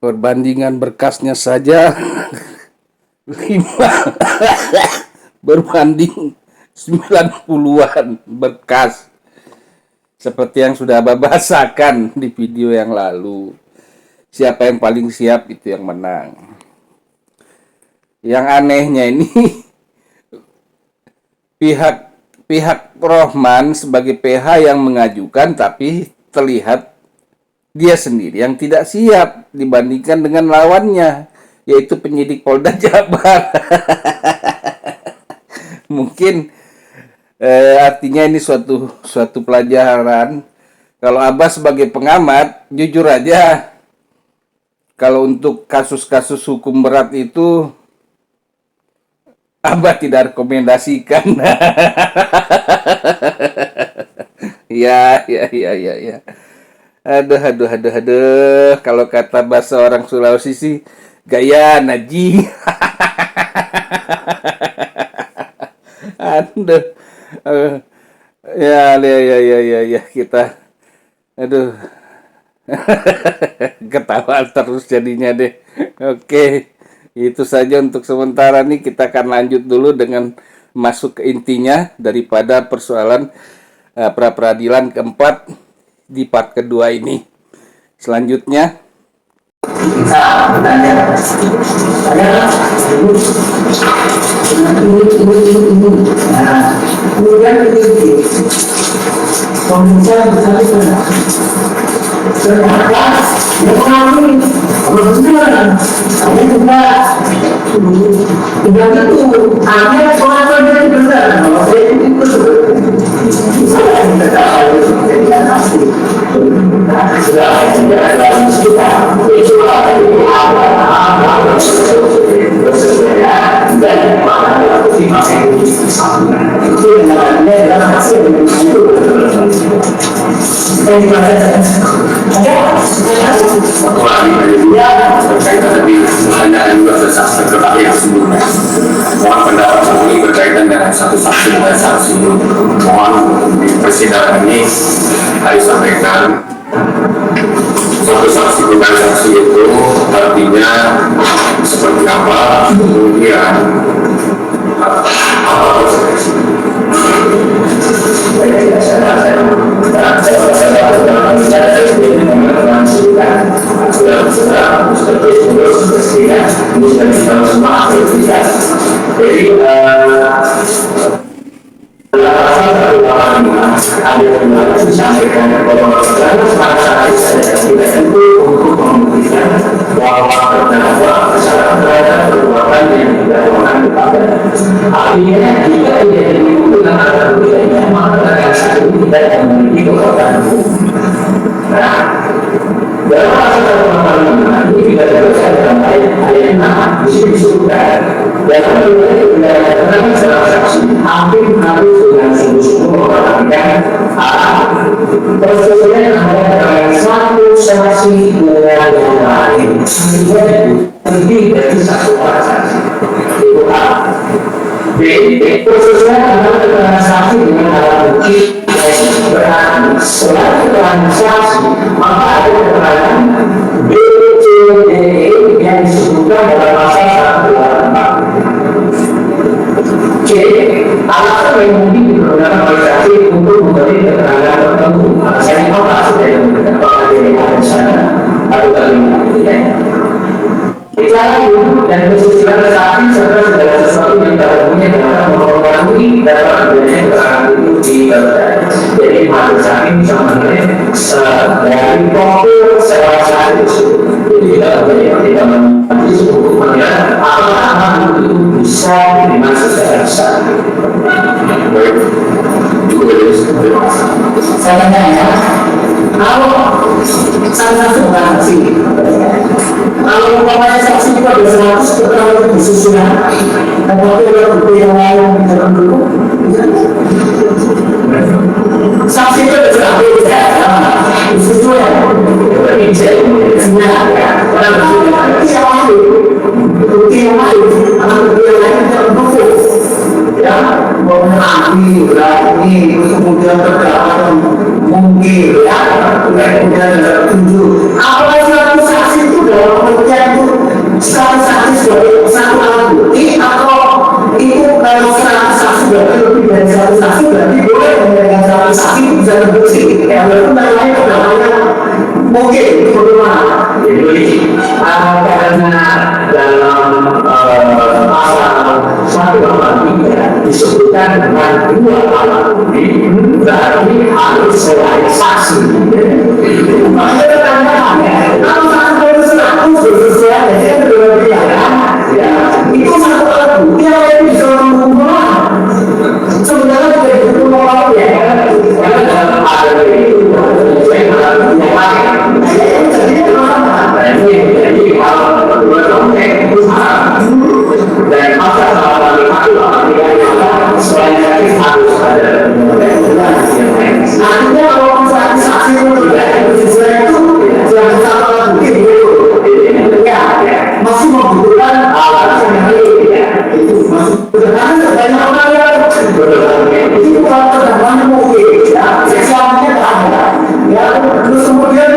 Perbandingan berkasnya saja 5 berbanding 90-an berkas. Seperti yang sudah Abah bahasakan di video yang lalu. Siapa yang paling siap itu yang menang. Yang anehnya ini pihak Rohman sebagai PH yang mengajukan, tapi terlihat dia sendiri yang tidak siap dibandingkan dengan lawannya, yaitu penyidik Polda Jabar. Mungkin artinya ini suatu pelajaran. Kalau Abah sebagai pengamat, jujur aja, kalau untuk kasus-kasus hukum berat itu Abah tidak rekomendasikan. Ya. Aduh. Kalau kata bahasa orang Sulawesi sih, gaya Naji. Aduh. Ya kita. Aduh. Ketawa terus jadinya deh. Oke. Itu saja untuk sementara nih, kita akan lanjut dulu dengan masuk ke intinya daripada persoalan pra-peradilan keempat di part kedua ini. Selanjutnya mohon pendapat kami berkaitan dengan satu saksi dan saksi. Mohon di persidangan ini harus sampaikan satu saksi dan saksi itu artinya seperti apa, kemudian apa kalau umpamanya saksi itu ada 100 perkara disusunan, tapi ada bukti yang lain di dalam dulu, saksi itu ada 100 disusunan, bukti yang lain, ya, mau menanti, berani, kemudian terdapat gitu ya, kemudian tertuju. Apalagi satu saksi itu dalam pengertian itu satu saksi sebagai satu alat bukti atau itu kalau satu saksi berarti lebih dari satu saksi berarti boleh dengan satu saksi itu bisa terbukti. Ya, walaupun lain namanya mungkin itu bagaimana? Jadi karena dalam pasal 183 disebutkan dengan dua alat bukti berarti harus selain saksi. Makanya pertanyaan kalau satu dari 100 sesuai dengan kedua pihak ya itu satu alat bukti yang bisa mengumpulkan sebenarnya tidak butuh moral ya karena dalam ada itu yang lain jadi kalau kedua dompet dan masa sama itu selain dari harus ada artinya kalau saksi itu tidak sesuai itu jangan salah mungkin itu ya masih membutuhkan alat yang lain itu masih karena banyak orang yang itu kalau terdapat mungkin ya sesuatunya tak ada ya terus kemudian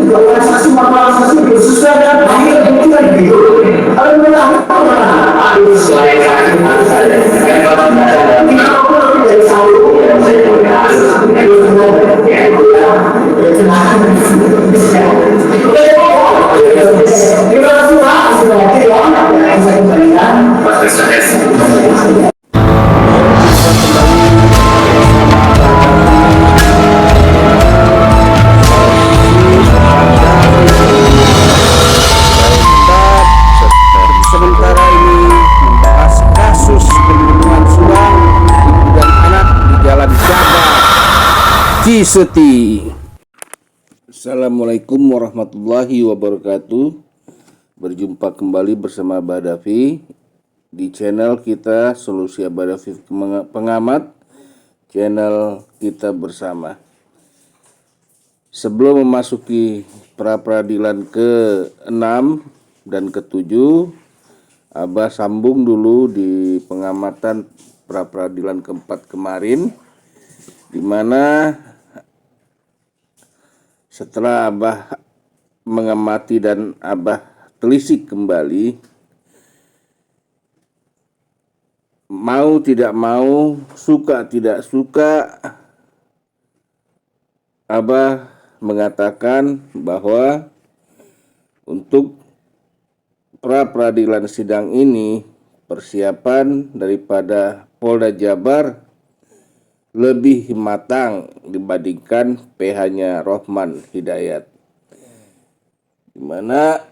kalau saksi saksi sesuai dengan akhir itu kan gitu kalau mereka harus selain harus ada dari satu Sementara ini membahas kasus pembunuhan suang ibu dan anak di Jalan Jabar, Ciseti. Assalamualaikum warahmatullahi wabarakatuh. Berjumpa kembali bersama Badafi di channel kita Solusi Badafi Pengamat, channel kita bersama. Sebelum memasuki pra-peradilan ke-6 dan ke-7, Abah sambung dulu di pengamatan pra-peradilan ke-4 kemarin, di mana setelah Abah mengamati dan Abah telisik kembali, mau tidak mau, suka tidak suka, Abah mengatakan bahwa untuk pra-peradilan sidang ini persiapan daripada Polda Jabar lebih matang dibandingkan PH-nya Rohman Hidayat, di mana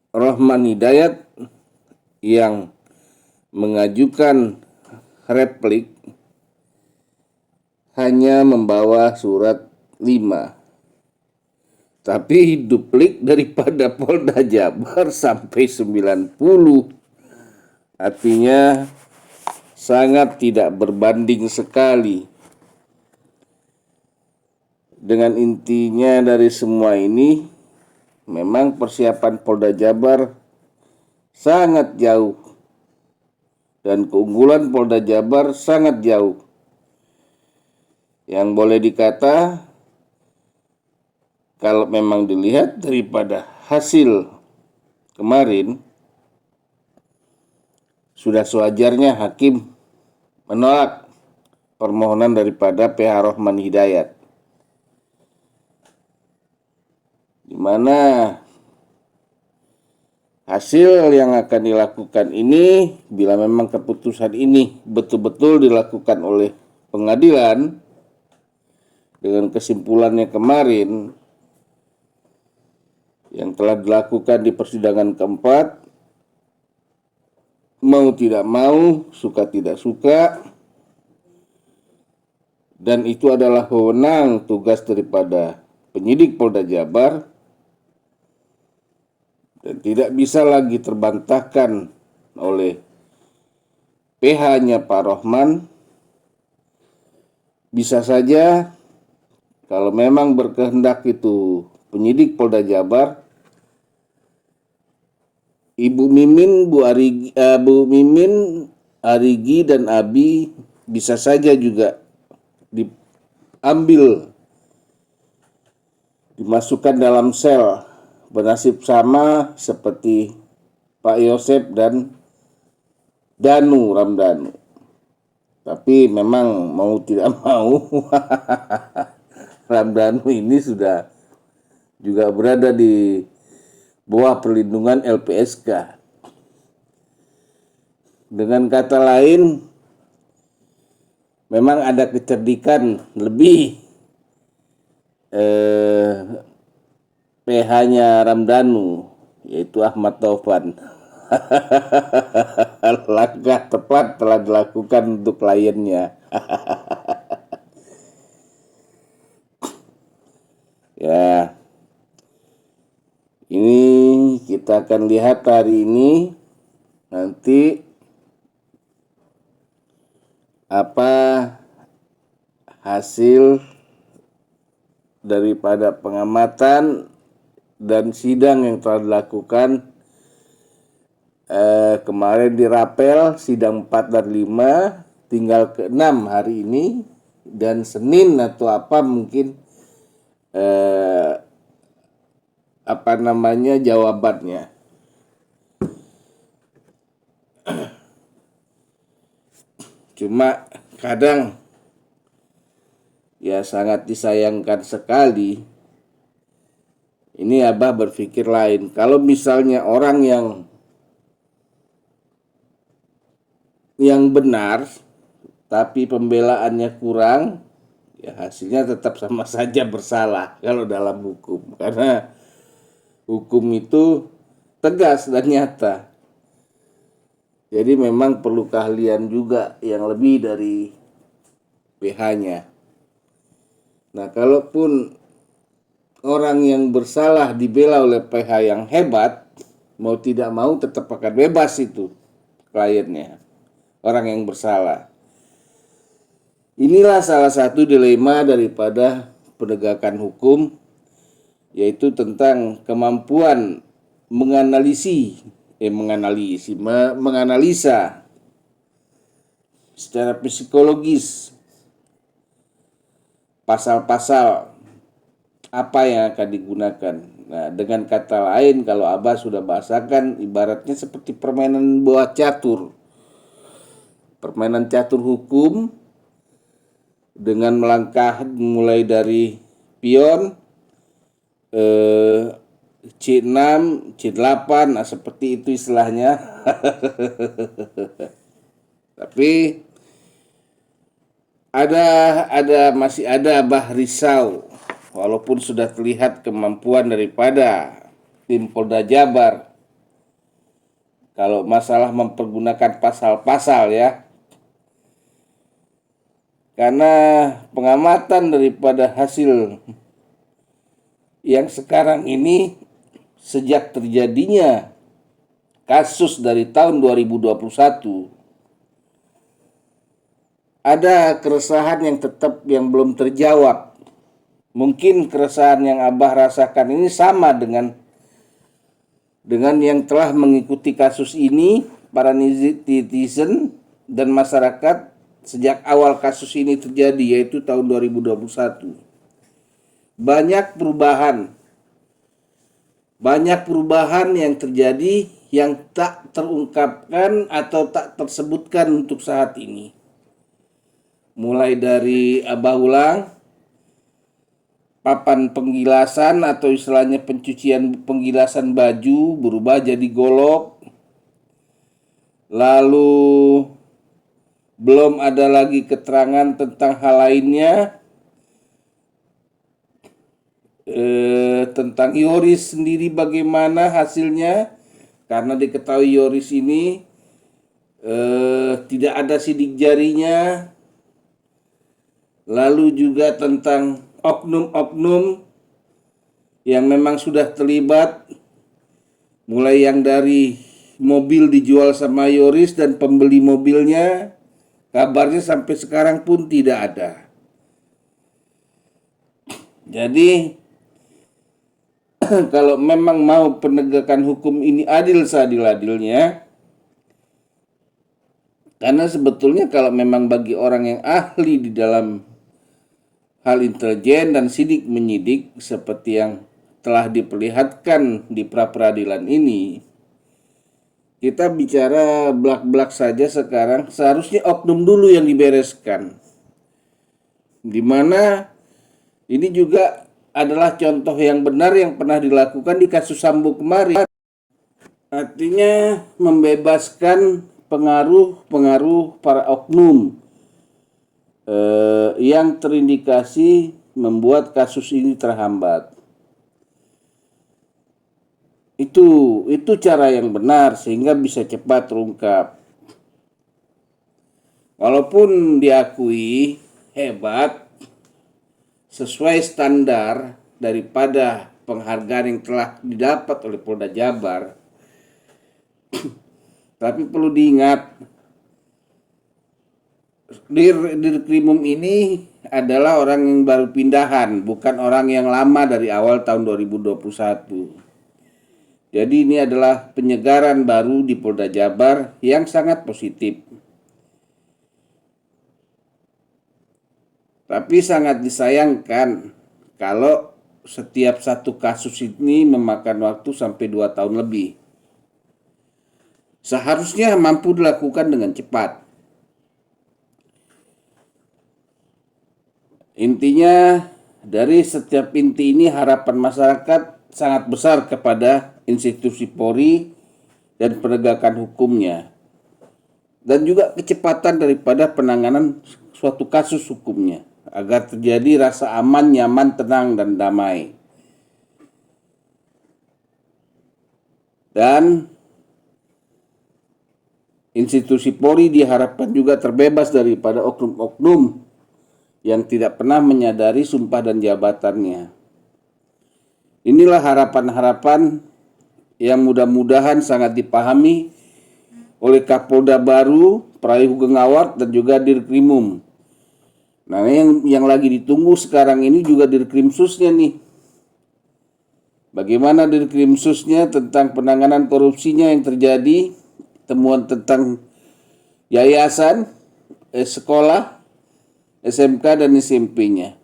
Rohman Hidayat yang mengajukan replik hanya membawa surat 5. Tapi duplik daripada Polda Jabar sampai 90. Artinya sangat tidak berbanding sekali. Dengan intinya dari semua ini, memang persiapan Polda Jabar sangat jauh. Dan keunggulan Polda Jabar sangat jauh. Yang boleh dikata, kalau memang dilihat daripada hasil kemarin, sudah sewajarnya hakim menolak permohonan daripada PH Rohman Hidayat, di mana hasil yang akan dilakukan ini, bila memang keputusan ini betul-betul dilakukan oleh pengadilan dengan kesimpulannya kemarin yang telah dilakukan di persidangan keempat, mau tidak mau, suka tidak suka, dan itu adalah wewenang tugas daripada penyidik Polda Jabar dan tidak bisa lagi terbantahkan oleh PH-nya Pak Rohman. Bisa saja kalau memang berkehendak itu penyidik Polda Jabar, Ibu Mimin, Bu Mimin, Arigi dan Abi bisa saja juga diambil, dimasukkan dalam sel, bernasib sama seperti Pak Yosep dan Ramdhanu. Tapi memang mau tidak mau Ramdhanu ini sudah juga berada di bawah perlindungan LPSK. Dengan kata lain, memang ada kecerdikan lebih PH-nya Ramdhanu, yaitu Ahmad Taufan. Langkah tepat telah dilakukan untuk kliennya. Ya, ini kita akan lihat hari ini nanti apa hasil daripada pengamatan dan sidang yang telah dilakukan kemarin di Rapel, sidang 4 dan 5, tinggal ke 6 hari ini, dan Senin atau apa mungkin jawabannya. Cuma kadang ya sangat disayangkan sekali, ini Abah berpikir lain. Kalau misalnya orang yang benar tapi pembelaannya kurang, ya hasilnya tetap sama saja bersalah kalau dalam hukum, karena hukum itu tegas dan nyata. Jadi memang perlu keahlian juga yang lebih dari PH-nya. Nah, kalaupun orang yang bersalah dibela oleh PH yang hebat, mau tidak mau tetap akan bebas itu kliennya, orang yang bersalah. Inilah salah satu dilema daripada penegakan hukum, yaitu tentang kemampuan menganalisa secara psikologis pasal-pasal apa yang akan digunakan. Nah, dengan kata lain, kalau Abah sudah bahasakan, ibaratnya seperti permainan bola catur. Permainan catur hukum dengan melangkah mulai dari pion, C6, C8, nah seperti itu istilahnya. Tapi masih ada Abah risau, walaupun sudah terlihat kemampuan daripada tim Polda Jabar kalau masalah mempergunakan pasal-pasal ya. Karena pengamatan daripada hasil yang sekarang ini, sejak terjadinya kasus dari tahun 2021, ada keresahan yang belum terjawab. Mungkin keresahan yang Abah rasakan ini sama dengan yang telah mengikuti kasus ini, para netizen dan masyarakat sejak awal kasus ini terjadi, yaitu tahun 2021. Banyak perubahan yang terjadi yang tak terungkapkan atau tak tersebutkan untuk saat ini. Mulai dari Abah ulang, papan penggilasan atau istilahnya penggilasan baju berubah jadi golok. Lalu belum ada lagi keterangan tentang hal lainnya, tentang Yoris sendiri bagaimana hasilnya, karena diketahui Yoris ini tidak ada sidik jarinya. Lalu juga tentang oknum-oknum yang memang sudah terlibat, mulai yang dari mobil dijual sama Yoris dan pembeli mobilnya, kabarnya sampai sekarang pun tidak ada. Jadi kalau memang mau penegakan hukum ini adil seadil-adilnya, karena sebetulnya kalau memang bagi orang yang ahli di dalam hal intelijen dan sidik menyidik seperti yang telah diperlihatkan di pra-peradilan ini, kita bicara belak-belak saja sekarang, seharusnya oknum dulu yang dibereskan. Dimana ini juga adalah contoh yang benar yang pernah dilakukan di kasus Sambo kemarin. Artinya membebaskan pengaruh-pengaruh para oknum yang terindikasi membuat kasus ini terhambat. Itu cara yang benar sehingga bisa cepat terungkap. Walaupun diakui hebat sesuai standar daripada penghargaan yang telah didapat oleh Polda Jabar, tapi perlu diingat Dirkrimum ini adalah orang yang baru pindahan, bukan orang yang lama dari awal tahun 2021. Jadi ini adalah penyegaran baru di Polda Jabar yang sangat positif. Tapi sangat disayangkan kalau setiap satu kasus ini memakan waktu sampai 2 tahun lebih. Seharusnya mampu dilakukan dengan cepat. Intinya dari setiap inti ini harapan masyarakat sangat besar kepada institusi Polri dan penegakan hukumnya, dan juga kecepatan daripada penanganan suatu kasus hukumnya agar terjadi rasa aman, nyaman, tenang, dan damai. Dan institusi Polri diharapkan juga terbebas daripada oknum-oknum yang tidak pernah menyadari sumpah dan jabatannya. Inilah harapan-harapan yang mudah-mudahan sangat dipahami oleh Kapolda baru, Prayu Hugeng Award, dan juga Dirkrimum. Nah, yang lagi ditunggu sekarang ini juga Dirkrimsusnya nih. Bagaimana Dirkrimsusnya tentang penanganan korupsinya yang terjadi, temuan tentang yayasan, sekolah, SMK dan SMP-nya.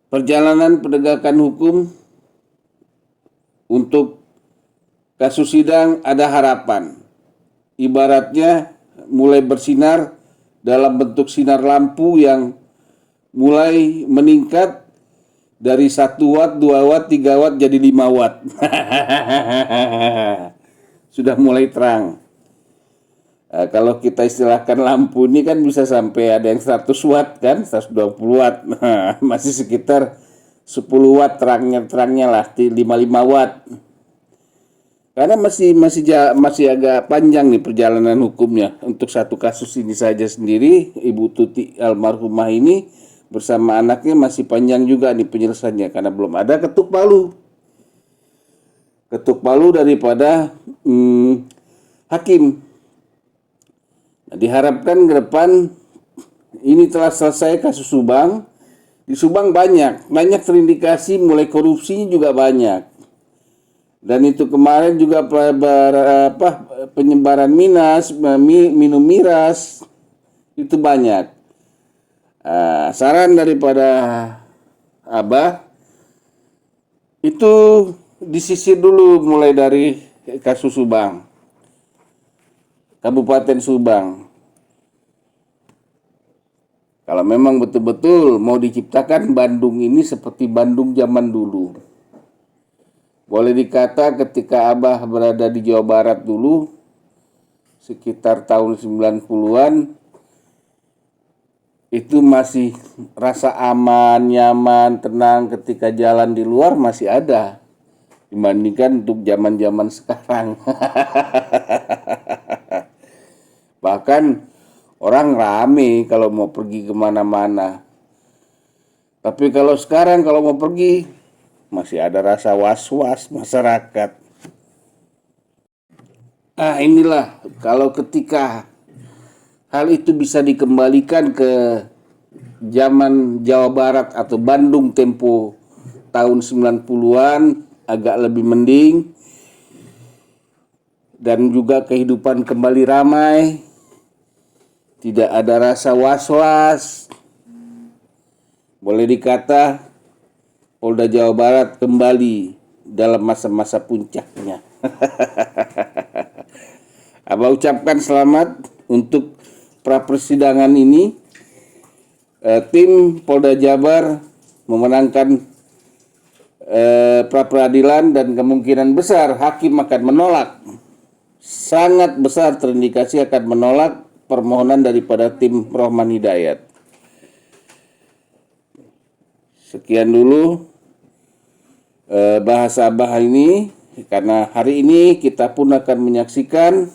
Perjalanan penegakan hukum untuk kasus sidang ada harapan. Ibaratnya mulai bersinar dalam bentuk sinar lampu yang mulai meningkat dari 1 watt, 2 watt, 3 watt jadi 5 watt. Sudah mulai terang. Kalau kita istilahkan lampu ini kan bisa sampai ada yang 100 watt kan, 120 watt. Masih sekitar 10 watt terangnya lah, 55 watt. Karena masih agak panjang nih perjalanan hukumnya. Untuk satu kasus ini saja sendiri, Ibu Tuti almarhumah ini bersama anaknya masih panjang juga nih penyelesaiannya karena belum ada ketuk palu. Ketuk palu daripada hakim. Nah, diharapkan ke depan ini telah selesai kasus Subang. Di Subang banyak terindikasi mulai korupsi juga banyak. Dan itu kemarin juga penyebaran minum miras itu banyak. Saran daripada Abah itu disisir dulu mulai dari kasus Subang, Kabupaten Subang. Kalau memang betul-betul mau diciptakan Bandung ini seperti Bandung zaman dulu. Boleh dikata ketika Abah berada di Jawa Barat dulu, sekitar tahun 90-an, itu masih rasa aman, nyaman, tenang ketika jalan di luar masih ada. Dibandingkan untuk zaman-zaman sekarang. Bahkan orang rame kalau mau pergi kemana-mana. Tapi kalau sekarang kalau mau pergi masih ada rasa was-was masyarakat. Inilah kalau ketika hal itu bisa dikembalikan ke zaman Jawa Barat atau Bandung tempo tahun 90-an agak lebih mending. Dan juga kehidupan kembali ramai. tidak ada rasa was-was. Boleh dikata Polda Jawa Barat kembali dalam masa-masa puncaknya. Abah ucapkan selamat untuk pra persidangan ini. Tim Polda Jabar memenangkan pra peradilan dan kemungkinan besar hakim akan menolak, sangat besar terindikasi akan menolak permohonan daripada tim Rohman Hidayat. Sekian dulu bahasa Abah ini, karena hari ini kita pun akan menyaksikan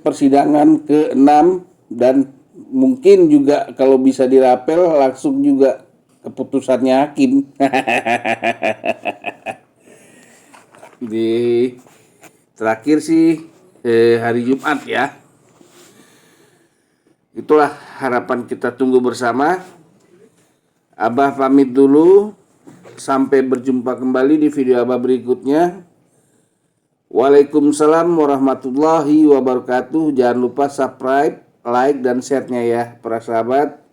persidangan ke-6 dan mungkin juga kalau bisa dirapel langsung juga keputusannya hakim. Di terakhir sih hari Jumat ya. Itulah harapan kita tunggu bersama. Abah pamit dulu. Sampai berjumpa kembali di video Abah berikutnya. Waalaikumsalam warahmatullahi wabarakatuh. Jangan lupa subscribe, like, dan share-nya ya para sahabat.